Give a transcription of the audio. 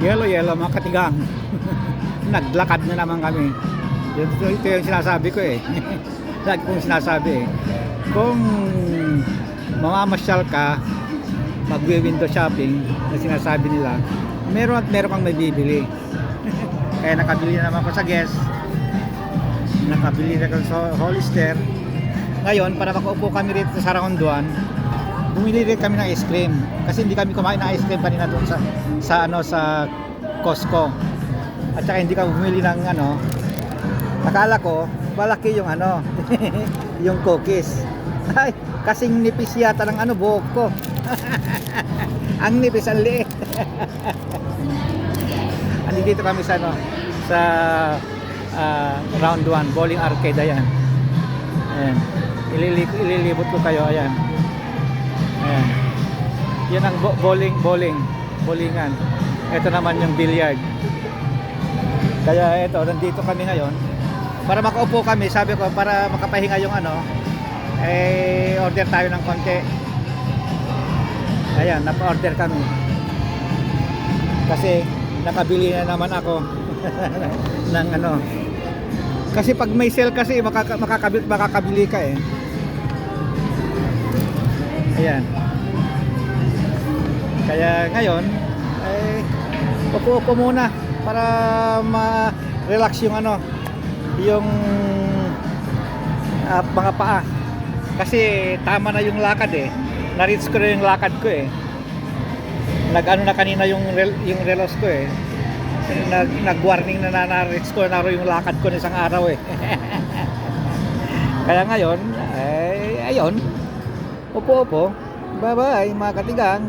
Yellow, yellow, mga katigang. Naglakad na naman kami. Ito yung sinasabi ko eh. Lagi kong sinasabi eh. Kung mamamasyal ka, mag-window shopping na sinasabi nila, meron at meron kang may bibili. Kaya nakabili na naman ako sa Guess. Nakabili na ako sa Hollister. Ngayon, para makaupo kami rito sa Raonduan, bumili rin kami ng ice cream. Kasi hindi kami kumain ng ice cream kanina doon sa Costco. At saka hindi kami bumili ng akala ko malaki yung yung cookies. Ay, kasing nipis yata ng buhok ko. Ang nipis, ang liit. Andito kami sa round 1 bowling arcade. Ayan. Ayan. Ililibot ko kayo. Ayan. Ayan. Yan ang bowlingan. Ito naman yung billiard. Kaya ito, nandito kami ngayon para makaupo kami. Sabi ko, para makapahinga yung order tayo ng konti. Ayan, napa-order kami kasi nakabili na naman ako ng kasi pag may sale kasi makakabili ka eh. Ayan. Kaya ngayon upo muna para ma-relax yung yung mga paa. Kasi tama na yung lakad eh. Na-reach ko na yung lakad ko eh. Na kanina yung relos ko eh. Nag-warning na na-reach ko na yung lakad ko ng isang araw eh. Kaya ngayon, ayun. Upo. Bye-bye mga katigang.